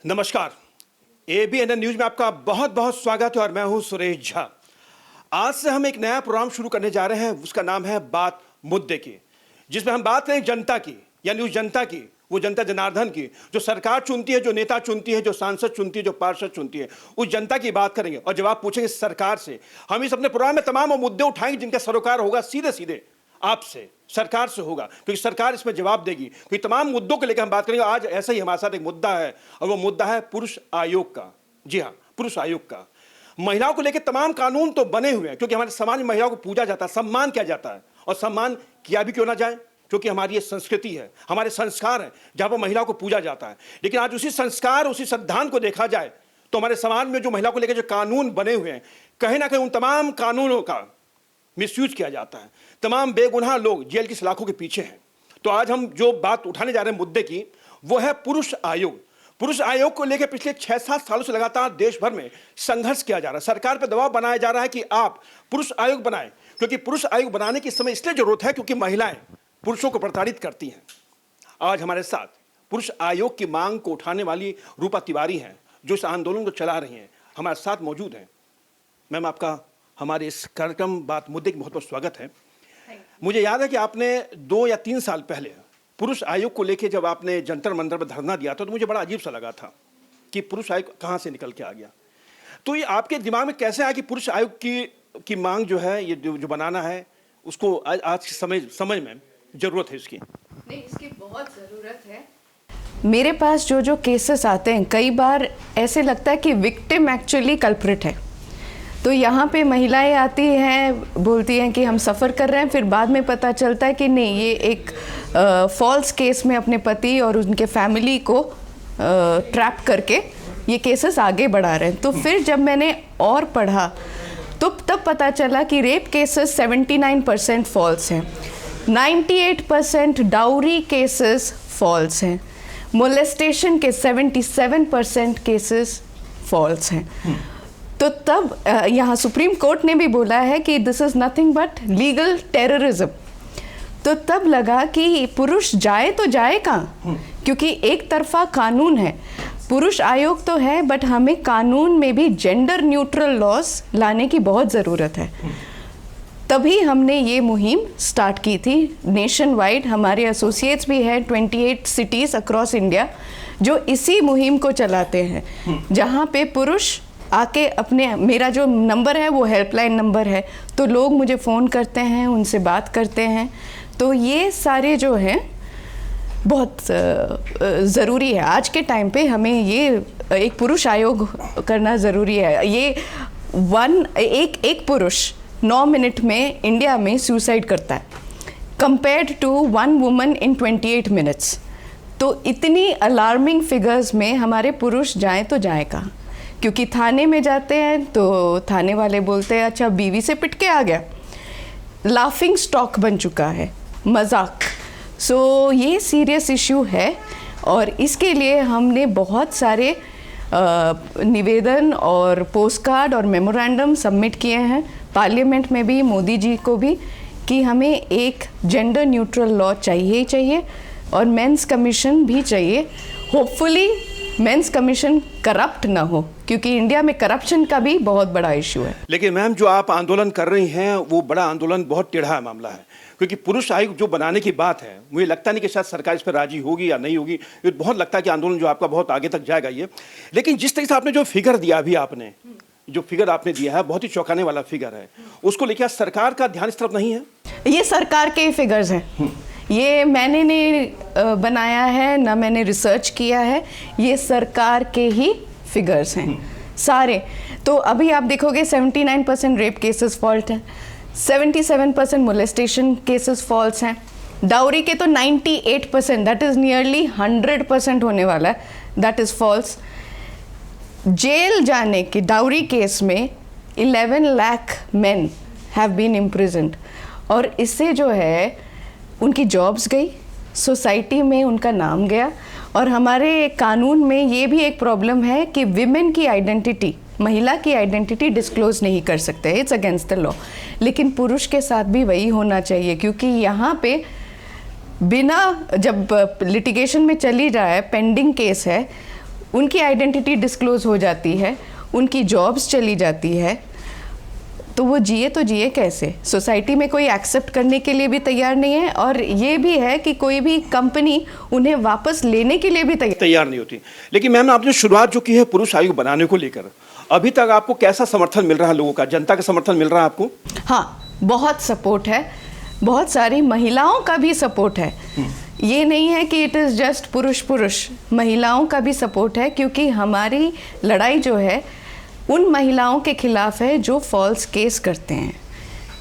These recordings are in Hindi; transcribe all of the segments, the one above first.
नमस्कार, एबीएन न्यूज में आपका बहुत बहुत स्वागत है और मैं हूं सुरेश झा। आज से हम एक नया प्रोग्राम शुरू करने जा रहे हैं, उसका नाम है बात मुद्दे की, जिसमें हम बात करें जनता की, यानी उस जनता की, वो जनता जनार्दन की जो सरकार चुनती है, जो नेता चुनती है, जो सांसद चुनती है, जो पार्षद चुनती है, उस जनता की बात करेंगे और जवाब पूछेंगे सरकार से। हम इस अपने प्रोग्राम में तमाम वो मुद्दे उठाएंगे जिनका सरोकार होगा सीधे सीधे आपसे, सरकार से होगा, क्योंकि सरकार इसमें जवाब देगी। क्योंकि तमाम मुद्दों को लेकर हम बात करेंगे। आज ऐसा ही हमारे साथ एक मुद्दा है और वो मुद्दा है पुरुष आयोग का। जी हाँ, पुरुष आयोग का। महिलाओं को लेकर तमाम कानून तो बने हुए हैं, क्योंकि हमारे समाज में महिलाओं को पूजा जाता है, सम्मान किया जाता है, और सम्मान किया भी क्यों ना जाए, क्योंकि हमारी ये संस्कृति है, हमारे संस्कार हैं जहाँ पर महिलाओं को पूजा जाता है। लेकिन आज उसी संस्कार, उसी सिद्धांत को देखा जाए तो हमारे समाज में जो महिलाओं को लेकर जो कानून बने हुए हैं, कहीं ना कहीं उन तमाम कानूनों का मिसयूज किया जाता है। तमाम बेगुनाह लोग जेल की सलाखों के पीछे हैं। तो आज हम जो बात उठाने जा रहे हैं मुद्दे की, वो है पुरुष आयोग। पुरुष आयोग को लेकर पिछले 6-7 सालों से लगातार देश भर में संघर्ष किया जा रहा है। सरकार पर दबाव बनाया जा रहा है कि आप पुरुष आयोग बनाएं, क्योंकि पुरुष आयोग बनाने की समय इसलिए जरूरत है क्योंकि महिलाएं पुरुषों को प्रताड़ित करती हैं। आज हमारे साथ पुरुष आयोग की मांग को उठाने वाली रूपा तिवारी हैं, जो इस आंदोलन को चला रही हैं, हमारे साथ मौजूद हैं। मैम, आपका हमारे इस कार्यक्रम बात मुद्दे की बहुत बहुत स्वागत है। मुझे याद है कि आपने 2 या 3 साल पहले पुरुष आयोग को लेकर जब आपने जंतर मंतर पर धरना दिया था, तो मुझे बड़ा अजीब सा लगा था कि पुरुष आयोग कहाँ से निकल के आ गया। तो ये आपके दिमाग में कैसे आया कि पुरुष आयोग की मांग जो है, ये जो बनाना है, उसको आज के समझ में जरूरत है इसकी? नहीं, इसकी बहुत ज़रूरत है। मेरे पास जो केसेस आते हैं, कई बार ऐसे लगता है कि विक्टिम एक्चुअली कल्प्रिट है। तो यहाँ पे महिलाएं आती हैं, बोलती हैं कि हम सफ़र कर रहे हैं, फिर बाद में पता चलता है कि नहीं, ये एक फॉल्स केस में अपने पति और उनके फैमिली को ट्रैप करके ये केसेस आगे बढ़ा रहे हैं। तो फिर जब मैंने और पढ़ा तो तब पता चला कि रेप केसेस 79% फॉल्स हैं, 98% डाउरी केसेस फॉल्स हैं, मोलेस्टेशन के 77% केसेस फॉल्स हैं। तो तब यहाँ सुप्रीम कोर्ट ने भी बोला है कि this is nothing but legal terrorism. तो तब लगा कि पुरुष जाए तो जाए कहाँ, क्योंकि एक तरफा कानून है, पुरुष आयोग तो है, बट हमें कानून में भी जेंडर न्यूट्रल लॉज लाने की बहुत ज़रूरत है। तभी हमने ये मुहिम स्टार्ट की थी नेशन वाइड। हमारे एसोसिएट्स भी हैं 28 सिटीज़ अक्रॉस इंडिया जो इसी मुहिम को चलाते हैं, जहाँ पे पुरुष आके अपने, मेरा जो नंबर है वो हेल्पलाइन नंबर है, तो लोग मुझे फ़ोन करते हैं, उनसे बात करते हैं। तो ये सारे जो हैं बहुत ज़रूरी है आज के टाइम पे। हमें ये एक पुरुष आयोग करना ज़रूरी है। ये एक पुरुष 9 मिनट में इंडिया में सुसाइड करता है, compared to 1 woman in 28 minutes. तो इतनी अलार्मिंग फिगर्स में हमारे पुरुष जाएं तो जाएं कहाँ, क्योंकि थाने में जाते हैं तो थाने वाले बोलते हैं अच्छा बीवी से पिट के आ गया, लाफिंग स्टॉक बन चुका है, मजाक। सो ये सीरियस इशू है और इसके लिए हमने बहुत सारे निवेदन और पोस्ट कार्ड और मेमोरेंडम सबमिट किए हैं पार्लियामेंट में भी, मोदी जी को भी, कि हमें एक जेंडर न्यूट्रल लॉ चाहिए ही चाहिए और मेंस कमीशन भी चाहिए। होपफुली मेंस कमीशन करप्ट ना हो, क्योंकि इंडिया में करप्शन का भी बहुत बड़ा इशू है। लेकिन मैम, जो आप आंदोलन कर रही हैं वो बड़ा आंदोलन, बहुत टेढ़ा मामला है, क्योंकि पुरुष आयोग जो बनाने की बात है, मुझे लगता नहीं कि शायद सरकार इस पर राजी होगी या नहीं होगी। ये बहुत लगता है कि आंदोलन जो आपका बहुत आगे तक जाएगा ये। लेकिन जिस तरीके से आपने जो फिगर दिया, अभी आपने जो फिगर आपने दिया है, बहुत ही चौंकाने वाला फिगर है, उसको लेकर सरकार का ध्यान इस तरफ नहीं है? ये सरकार के फिगर्स हैं, ये मैंने नहीं बनाया है, ना मैंने रिसर्च किया है, ये सरकार के ही फिगर्स हैं सारे। तो अभी आप देखोगे 79% रेप केसेस फॉल्ट हैं, 77% मोलेस्टेशन केसेस फॉल्स हैं, डाउरी के तो 98%, दैट इज़ नियरली 100% होने वाला है, दैट इज़ फॉल्स। जेल जाने के डाउरी केस में 11 lakh men have been imprisoned, और इससे जो है उनकी जॉब्स गई, सोसाइटी में उनका नाम गया। और हमारे कानून में ये भी एक प्रॉब्लम है कि विमेन की आइडेंटिटी, महिला की आइडेंटिटी डिस्क्लोज नहीं कर सकते, इट्स अगेंस्ट द लॉ। लेकिन पुरुष के साथ भी वही होना चाहिए, क्योंकि यहाँ पे बिना, जब लिटिगेशन में चली जाए, पेंडिंग केस है, उनकी आइडेंटिटी डिस्क्लोज हो जाती है, उनकी जॉब्स चली जाती है, तो वो जिए तो जिए कैसे? सोसाइटी में कोई एक्सेप्ट करने के लिए भी तैयार नहीं है, और ये भी है कि कोई भी कंपनी उन्हें वापस लेने के लिए भी तैयार नहीं होती। लेकिन मैम, आपने शुरुआत जो की है पुरुष आयोग बनाने को लेकर, अभी तक आपको कैसा समर्थन मिल रहा है? लोगों का, जनता का समर्थन मिल रहा है आपको? हाँ, बहुत सपोर्ट है, बहुत सारी महिलाओं का भी सपोर्ट है। ये नहीं है कि इट इज़ जस्ट पुरुष, महिलाओं का भी सपोर्ट है, क्योंकि हमारी लड़ाई जो है उन महिलाओं के खिलाफ है जो फॉल्स केस करते हैं।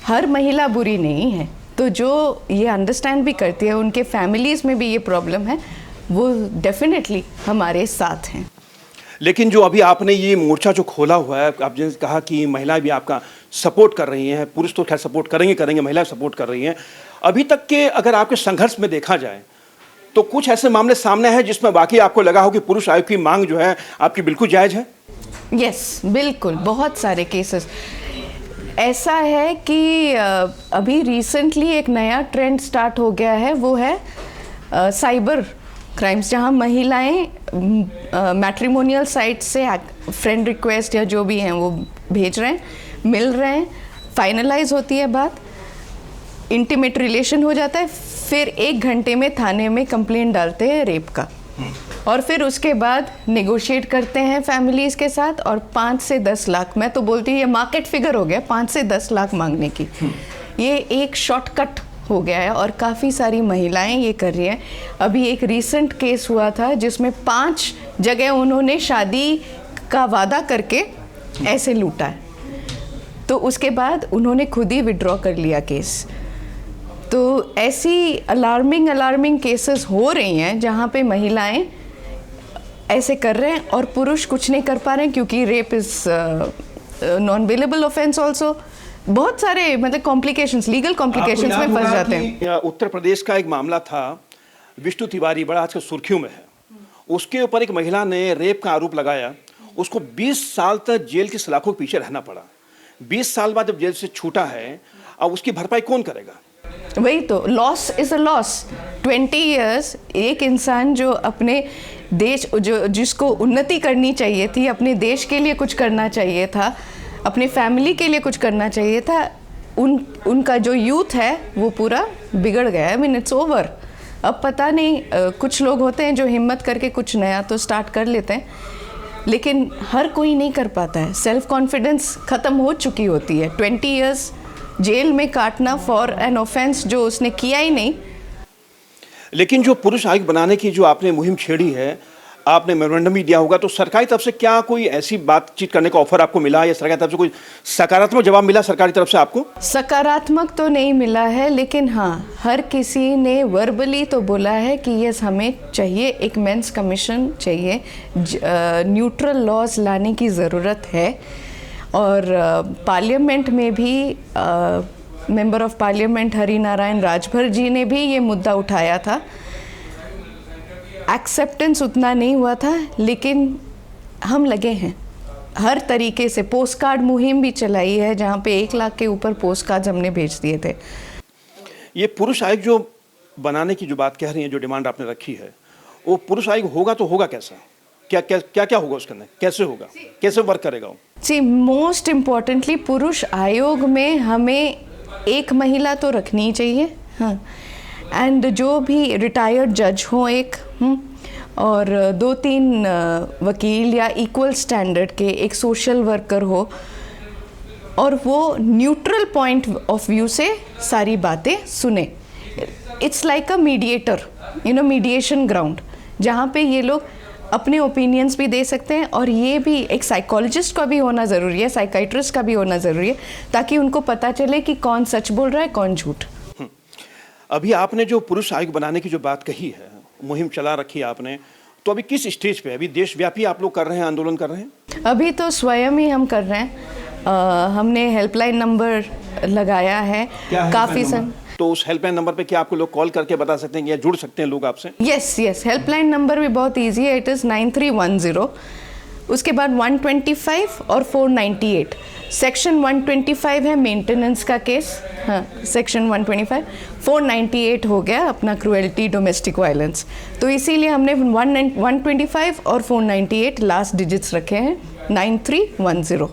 हर महिला बुरी नहीं है, तो जो ये अंडरस्टैंड भी करती है, उनके फैमिलीज़ में भी ये प्रॉब्लम है, वो डेफिनेटली हमारे साथ हैं। लेकिन जो अभी आपने ये मोर्चा जो खोला हुआ है, आपने कहा कि महिलाएं भी आपका सपोर्ट कर रही हैं, पुरुष तो खैर सपोर्ट करेंगे, महिलाएं सपोर्ट कर रही हैं। अभी तक के अगर आपके संघर्ष में देखा जाए तो कुछ ऐसे मामले सामने हैं जिसमें वाकई आपको लगा हो कि पुरुष आयोग की मांग जो है आपकी बिल्कुल जायज़ है? यस, बिल्कुल, बहुत सारे केसेस ऐसा है कि अभी रिसेंटली एक नया ट्रेंड स्टार्ट हो गया है, वो है साइबर क्राइम्स, जहां महिलाएं मैट्रिमोनियल साइट से फ्रेंड रिक्वेस्ट या जो भी हैं वो भेज रहे हैं, मिल रहे हैं, फाइनलाइज होती है बात, इंटीमेट रिलेशन हो जाता है, फिर 1 घंटे में थाने में कंप्लेंट डालते हैं रेप का, और फिर उसके बाद नेगोशिएट करते हैं फैमिलीज़ के साथ, और 5 से 10 लाख, मैं तो बोलती हूँ ये मार्केट फिगर हो गया 5 से 10 लाख मांगने की। ये एक शॉर्टकट हो गया है, और काफ़ी सारी महिलाएं ये कर रही हैं। अभी एक रीसेंट केस हुआ था जिसमें 5 जगह उन्होंने शादी का वादा करके ऐसे लूटा है, तो उसके बाद उन्होंने खुद ही विड्रॉ कर लिया केस। तो ऐसी अलार्मिंग केसेस हो रही हैं जहाँ पे महिलाएं ऐसे कर रहे हैं और पुरुष कुछ नहीं कर पा रहे हैं, क्योंकि rape is non bailable offence also. बहुत सारे मतलब कॉम्प्लिकेशंस, लीगल कॉम्प्लिकेशंस में फंस जाते हैं। उत्तर प्रदेश का एक मामला था, विष्णु तिवारी, बड़ा आजकल सुर्खियों में है। उसके ऊपर एक महिला ने रेप का आरोप लगाया, उसको 20 साल तक जेल की सलाखों के पीछे रहना पड़ा। 20 साल बाद जब जेल से छूटा है, अब उसकी भरपाई कौन करेगा? वही तो, loss is a loss. 20 years एक इंसान जो अपने देश, जो जिसको उन्नति करनी चाहिए थी, अपने देश के लिए कुछ करना चाहिए था, अपने फैमिली के लिए कुछ करना चाहिए था, उनका जो यूथ है वो पूरा बिगड़ गया है। I mean it's over. अब पता नहीं, कुछ लोग होते हैं जो हिम्मत करके कुछ नया तो स्टार्ट कर लेते हैं, लेकिन हर कोई नहीं कर पाता है। सेल्फ कॉन्फिडेंस ख़त्म हो चुकी होती है। 20 इयर्स जेल में काटना फॉर एन ऑफेंस जो उसने किया ही नहीं। लेकिन जो पुरुष आयोग बनाने की जो आपने मुहिम छेड़ी है, आपने मेमोरेंडम भी दिया होगा, तो सरकारी तरफ से क्या कोई ऐसी बातचीत करने का ऑफर आपको मिला, या सरकारी तरफ से कोई सकारात्मक जवाब मिला सरकारी तरफ से आपको? सकारात्मक तो नहीं मिला है, लेकिन हाँ, हर किसी ने वर्बली तो बोला है कि यस, हमें चाहिए एक मेंस कमीशन चाहिए, न्यूट्रल लॉज लाने की ज़रूरत है। और पार्लियामेंट में भी member of parliament Hari Narayan Rajbhar ji ने भी ये मुद्दा उठाया था। एक्सेप्टेंस उतना नहीं हुआ था, लेकिन हम लगे हैं हर तरीके से। पोस्ट कार्ड मुहिम भी चलाई है, जहाँ पे 1 लाख के ऊपर पोस्ट कार्ड हमने भेज दिए थे। ये पुरुष आयोग जो बनाने की जो बात कह रही है, जो डिमांड आपने रखी है, वो पुरुष आयोग होगा तो होगा कैसा? क्या होगा उसके अंदर? कैसे होगा? कैसे वर्क करेगा वो? जी, मोस्ट इम्पॉर्टेंटली पुरुष आयोग में हमें एक महिला तो रखनी चाहिए, हाँ, एंड जो भी रिटायर्ड जज हो एक, और 2-3 वकील या इक्वल स्टैंडर्ड के, एक सोशल वर्कर हो, और वो न्यूट्रल पॉइंट ऑफ व्यू से सारी बातें सुने। It's like a mediator, mediation ground, जहाँ पे ये लोग अपने ओपिनियंस भी दे सकते हैं, और ये भी एक साइकोलॉजिस्ट का भी होना ज़रूरी है, साइकाइट्रिस्ट का भी होना ज़रूरी है, ताकि उनको पता चले कि कौन सच बोल रहा है, कौन झूठ। अभी आपने जो पुरुष आयोग बनाने की जो बात कही है, मुहिम चला रखी है आपने, तो अभी किस स्टेज पे? अभी देशव्यापी आप लोग कर रहे हैं, आंदोलन कर रहे हैं? अभी तो स्वयं ही हम कर रहे हैं। हमने हेल्पलाइन नंबर लगाया है, काफ़ी सब। तो उस हेल्पलाइन नंबर पे क्या आपको लोग कॉल करके बता सकते हैं या जुड़ सकते हैं लोग आपसे? यस, हेल्पलाइन नंबर भी बहुत ईजी है। इट इज़ 9310 उसके बाद 125 और 498। सेक्शन 125 है मेंटेनेंस का केस, हाँ सेक्शन 125, 498 हो गया अपना क्रुएल्टी डोमेस्टिक वायलेंस। तो इसीलिए हमने 125 और 498 लास्ट डिजिट्स रखे हैं 9310।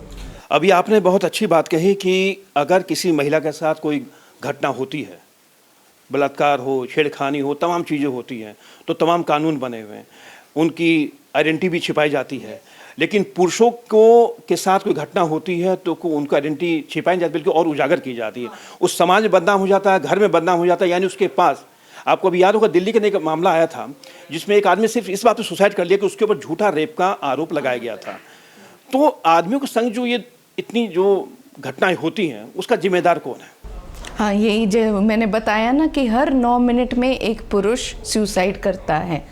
अभी आपने बहुत अच्छी बात कही कि अगर किसी महिला के साथ कोई घटना होती है, बलात्कार हो, छेड़खानी हो, तमाम चीज़ें होती हैं, तो तमाम कानून बने हुए हैं, उनकी आइडेंटिटी भी छिपाई जाती है। लेकिन पुरुषों को के साथ कोई घटना होती है तो उनकी आइडेंटिटी छिपाई जाती है, बल्कि और उजागर की जाती है। उस समाज में बदनाम हो जाता है, घर में बदनाम हो जाता है। यानी उसके पास, आपको अभी याद होगा दिल्ली का एक मामला आया था जिसमें एक आदमी सिर्फ इस बात पर सुसाइड कर लिया कि उसके ऊपर झूठा रेप का आरोप लगाया गया था। तो आदमियों के संग जो ये इतनी जो घटनाएं होती हैं, उसका जिम्मेदार कौन है? हाँ, यही जो मैंने बताया ना कि हर 9 मिनट में एक पुरुष सुसाइड करता है।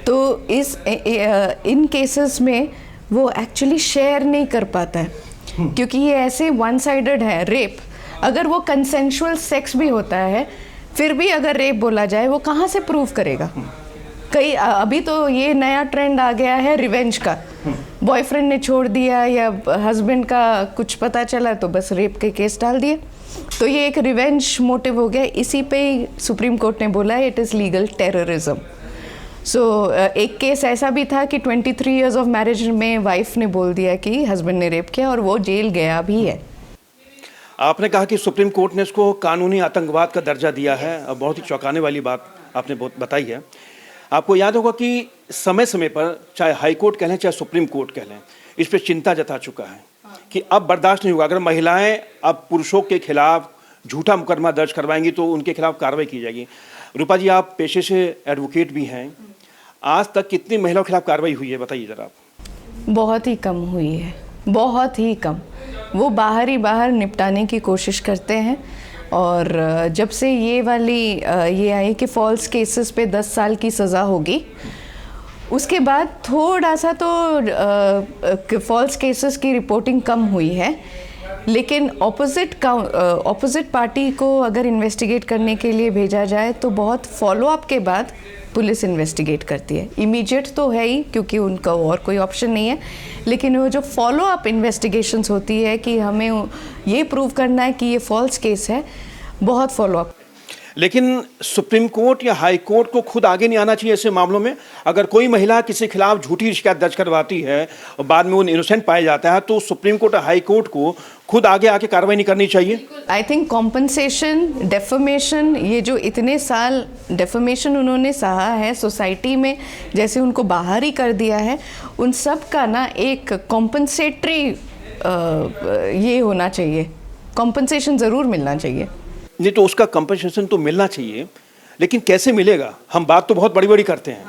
तो इन केसेस में वो एक्चुअली शेयर नहीं कर पाता है, क्योंकि ये ऐसे वन साइडेड है रेप। अगर वो कंसेंशुअल सेक्स भी होता है, फिर भी अगर रेप बोला जाए, वो कहाँ से प्रूव करेगा? अभी तो ये नया ट्रेंड आ गया है रिवेंज का। बॉयफ्रेंड ने छोड़ दिया या हस्बैंड का कुछ पता चला तो बस रेप के केस डाल दिए। तो ये एक रिवेंज मोटिव हो गया। इसी पे ही सुप्रीम कोर्ट ने बोला इट इज़ लीगल टेररिज्म। सो एक केस ऐसा भी था कि 23 इयर्स ऑफ मैरिज में वाइफ ने बोल दिया कि हस्बैंड ने रेप किया और वो जेल गया भी है। आपने कहा कि सुप्रीम कोर्ट ने इसको कानूनी आतंकवाद का दर्जा दिया है, और बहुत ही चौंकाने वाली बात आपने बहुत बताई है। आपको याद होगा कि समय समय पर चाहे हाई कोर्ट कह लें चाहे सुप्रीम कोर्ट कह लें, इस पर चिंता जता चुका है कि अब बर्दाश्त नहीं होगा। अगर महिलाएं अब पुरुषों के खिलाफ झूठा मुकदमा दर्ज करवाएंगी तो उनके खिलाफ कार्रवाई की जाएगी। रूपा जी, आप पेशे से एडवोकेट भी हैं, आज तक कितनी महिलाओं के खिलाफ कार्रवाई हुई है, बताइए जरा आप। बहुत ही कम हुई है, बहुत ही कम। वो बाहर ही बाहर निपटाने की कोशिश करते हैं। और जब से ये वाली ये आई कि फॉल्स केसेस पे 10 साल की सज़ा होगी, उसके बाद थोड़ा सा तो फॉल्स केसेस की रिपोर्टिंग कम हुई है। लेकिन ऑपोजिट पार्टी को अगर इन्वेस्टिगेट करने के लिए भेजा जाए तो बहुत फॉलोअप के बाद पुलिस इन्वेस्टिगेट करती है। इमीडिएट तो है ही, क्योंकि उनका और कोई ऑप्शन नहीं है। लेकिन वो जो फॉलोअप इन्वेस्टिगेशंस होती है कि हमें ये प्रूव करना है कि ये फॉल्स केस है, बहुत फॉलोअप। लेकिन सुप्रीम कोर्ट या हाई कोर्ट को खुद आगे नहीं आना चाहिए ऐसे मामलों में? अगर कोई महिला किसी के खिलाफ झूठी शिकायत दर्ज करवाती है और बाद में वो इनोसेंट पाया जाता है, तो सुप्रीम कोर्ट और हाई कोर्ट को खुद आगे आके कार्रवाई नहीं करनी चाहिए? आई थिंक कॉम्पनसेशन, डेफमेशन, ये जो इतने साल डेफमेशन उन्होंने सहा है सोसाइटी में, जैसे उनको बाहर ही कर दिया है, उन सब का ना एक कॉम्पनसेटरी ये होना चाहिए, कॉम्पनसेशन ज़रूर मिलना चाहिए। नहीं तो उसका कंपनसेशन तो मिलना चाहिए, लेकिन कैसे मिलेगा? हम बात तो बहुत बड़ी बड़ी करते हैं,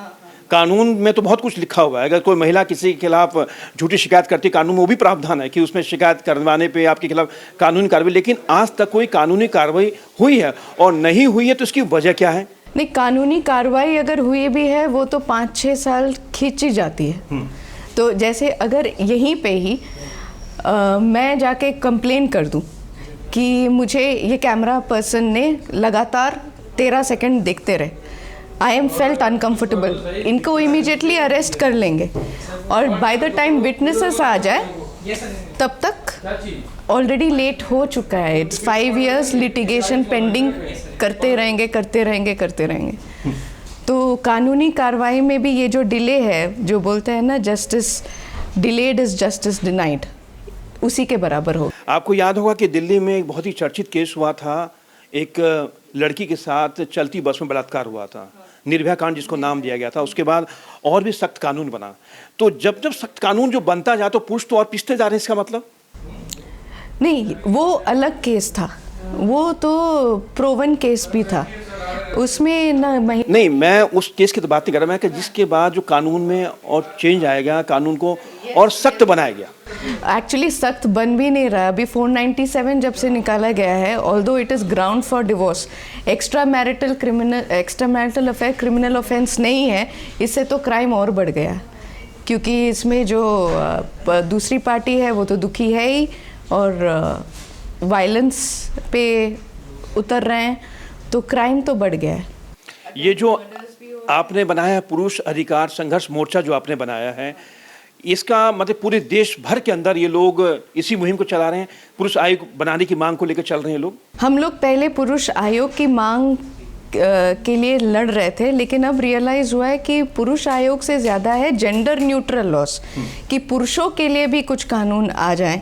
कानून में तो बहुत कुछ लिखा हुआ है। अगर कोई महिला किसी के खिलाफ झूठी शिकायत करती है, कानून में वो भी प्रावधान है कि उसमें शिकायत करवाने पे आपके खिलाफ कानूनी कार्रवाई। लेकिन आज तक कोई कानूनी कार्रवाई हुई है और नहीं हुई है, तो इसकी वजह क्या है? नहीं, कानूनी कार्रवाई अगर हुई भी है वो तो 5-6 साल खींची जाती है। तो जैसे अगर यहीं पे ही मैं जाके कंप्लेन कर दूं कि मुझे ये कैमरा पर्सन ने लगातार 13 सेकंड देखते रहे, आई एम फेल्ट अनकम्फर्टेबल, इनको इमीडिएटली अरेस्ट कर लेंगे। और बाय द टाइम विटनेसेस आ जाए तब तक ऑलरेडी लेट हो चुका है। इट्स 5 years लिटिगेशन पेंडिंग, करते रहेंगे। तो कानूनी कार्रवाई में भी ये जो डिले है, जो बोलते हैं ना justice delayed is justice denied, उसी के बराबर हो। आपको याद होगा कि दिल्ली में एक बहुत ही चर्चित केस हुआ था, एक लड़की के साथ चलती बस में बलात्कार हुआ था, निर्भया कांड जिसको नाम दिया गया था। उसके बाद और भी सख्त कानून बना। तो जब जब सख्त कानून जो बनता जाए तो पुरुष तो और पिसते जा रहे हैं, इसका मतलब? नहीं, वो अलग केस था, वो तो प्रोवन केस भी था, उसमें नहीं, मैं उस केस की तो बात नहीं कर रहा, मैं कि जिसके बाद जो कानून में और चेंज आएगा, कानून को और सख्त बनाया गया। एक्चुअली सख्त बन भी नहीं रहा। अभी 497 जब से निकाला गया है, although it is ground for divorce, extra marital affair criminal offence नहीं है, इससे तो क्राइम और बढ़ गया। क्योंकि इसमें जो दूसरी पार्टी है वो तो दुखी है ही, और वायलेंस पे उतर रहे हैं, तो क्राइम तो बढ़ गया है। ये जो आपने बनाया पुरुष अधिकार संघर्ष मोर्चा जो आपने बनाया है, इसका मतलब पूरे देश भर के अंदर ये लोग इसी मुहिम को चला रहे हैं, पुरुष आयोग बनाने की मांग को लेकर चल रहे हैं लोग। हम लोग पहले पुरुष आयोग की मांग के लिए लड़ रहे थे, लेकिन अब रियलाइज हुआ है कि पुरुष आयोग से ज़्यादा है जेंडर न्यूट्रल लॉस, कि पुरुषों के लिए भी कुछ कानून आ जाए।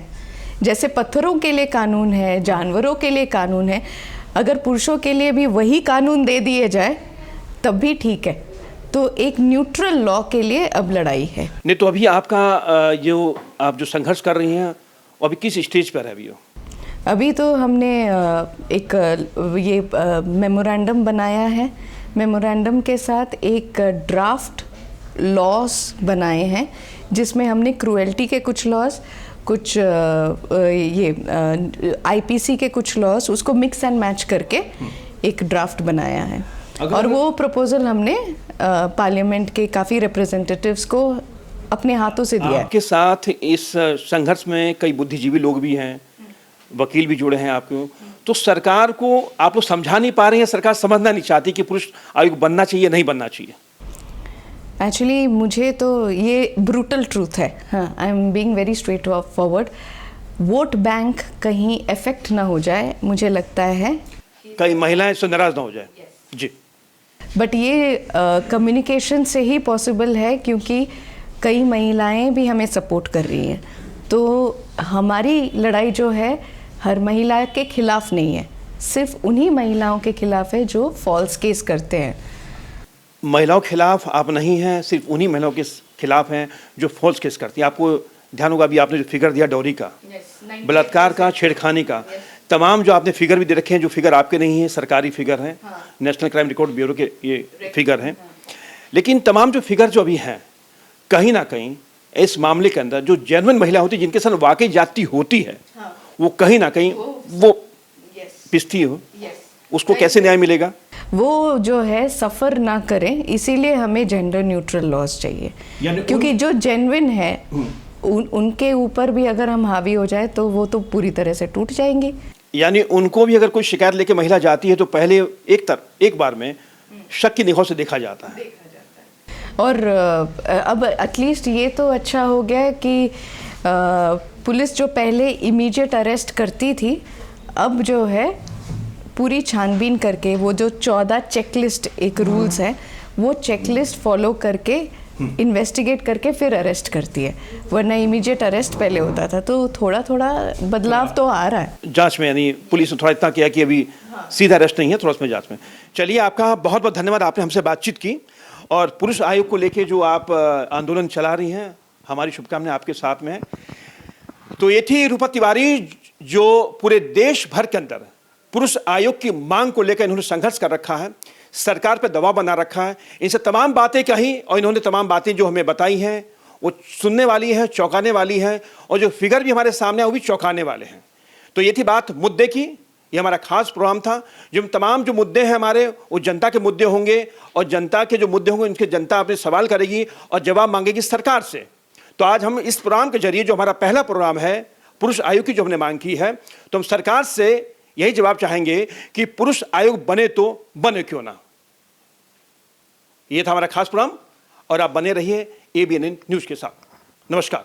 जैसे पत्थरों के लिए कानून है, जानवरों के लिए कानून है, अगर पुरुषों के लिए भी वही कानून दे दिए जाए तब भी ठीक है। तो एक न्यूट्रल लॉ के लिए अब लड़ाई है। नहीं तो अभी आपका आप जो संघर्ष कर रही हैं वो अभी किस स्टेज पर है अभी? अभी तो हमने एक ये मेमोरेंडम बनाया है। मेमोरेंडम के साथ एक ड्राफ्ट लॉस बनाए हैं, जिसमें हमने क्रूएल्टी के कुछ लॉस, कुछ ये आईपीसी के कुछ लॉस, उसको मिक्स एंड मैच करके एक ड्राफ्ट बनाया है। और वो प्रपोजल हमने पार्लियामेंट के काफ़ी रिप्रेजेंटेटिव्स को अपने हाथों से दिया है। आपके साथ इस संघर्ष में कई बुद्धिजीवी लोग भी हैं, वकील भी जुड़े हैं आपको, तो सरकार को आप लोग समझा नहीं पा रहे हैं, सरकार समझना नहीं चाहती कि पुरुष आयोग बनना चाहिए नहीं बनना चाहिए? एक्चुअली मुझे तो ये ब्रूटल ट्रूथ है, हाँ, I am being very straight forward. Vote bank कहीं इफेक्ट ना हो जाए, मुझे लगता है कई महिलाएं इससे नाराज ना हो जाए। जी, बट ये कम्युनिकेशन से ही पॉसिबल है, क्योंकि कई महिलाएं भी हमें सपोर्ट कर रही हैं। तो हमारी लड़ाई जो है हर महिला के खिलाफ नहीं है, सिर्फ उन्हीं महिलाओं के खिलाफ है जो फॉल्स केस करते हैं। महिलाओं के खिलाफ आप नहीं हैं, सिर्फ उन्हीं महिलाओं के खिलाफ हैं जो फॉल्स केस करती हैं। आपको ध्यान होगा अभी आपने जो फिगर दिया डॉरी का, बलात्कार का, छेड़खानी का, तमाम जो आपने फिगर भी दे रखे हैं, जो फिगर आपके नहीं है, सरकारी फिगर हैं, नेशनल क्राइम रिकॉर्ड ब्यूरो के ये फिगर हैं। लेकिन तमाम जो फिगर जो अभी हैं, कहीं ना कहीं इस मामले के अंदर जो जेन्युइन महिला होती है, जिनके साथ वाकई जाति होती है, वो कहीं ना कहीं वो पिसती हो, उसको कैसे न्याय मिलेगा? वो जो है सफ़र ना करें, इसीलिए हमें जेंडर न्यूट्रल लॉज चाहिए, क्योंकि जो जेन्युइन है उनके ऊपर भी अगर हम हावी हो जाए तो वो तो पूरी तरह से टूट जाएंगी। यानी उनको भी अगर कोई शिकायत लेके महिला जाती है तो पहले एक बार में शक की निगाह से देखा जाता है। और अब एटलीस्ट ये तो अच्छा हो गया कि पुलिस जो पहले इमीडिएट अरेस्ट करती थी, अब जो है पूरी छानबीन करके वो जो 14 चेकलिस्ट एक रूल्स है, वो चेकलिस्ट फॉलो करके इन्वेस्टिगेट करके फिर अरेस्ट करती है, वरना इमीडिएट अरेस्ट पहले होता था। तो थोड़ा थोड़ा बदलाव तो आ रहा है जांच में, यानी पुलिस ने थोड़ा इतना किया कि अभी सीधा अरेस्ट नहीं है, थोड़ा उसमें जांच में। चलिए, आपका बहुत बहुत धन्यवाद, आपने हमसे बातचीत की और पुरुष आयोग को लेके जो आप आंदोलन चला रही हैं, हमारी शुभकामनाएं आपके साथ में है। तो ये थी रूपा तिवारी, जो पूरे देश भर के अंदर पुरुष आयोग की मांग को लेकर इन्होंने संघर्ष कर रखा है, सरकार पर दबाव बना रखा है, इनसे तमाम बातें कही और इन्होंने तमाम बातें जो हमें बताई हैं वो सुनने वाली हैं, चौंकाने वाली हैं, और जो फिगर भी हमारे सामने है वो भी चौंकाने वाले हैं। तो ये थी बात मुद्दे की, ये हमारा खास प्रोग्राम था। जो तमाम जो मुद्दे हैं हमारे, वो जनता के मुद्दे होंगे, और जनता के जो मुद्दे होंगे उनके जनता अपने सवाल करेगी और जवाब मांगेगी सरकार से। तो आज हम इस प्रोग्राम के जरिए, जो हमारा पहला प्रोग्राम है पुरुष आयोग की जो हमने मांग की है, तो हम सरकार से यही जवाब चाहेंगे कि पुरुष आयोग बने तो बने क्यों ना। ये था हमारा खास प्रोग्राम और आप बने रहिए ABN न्यूज़ के साथ। नमस्कार।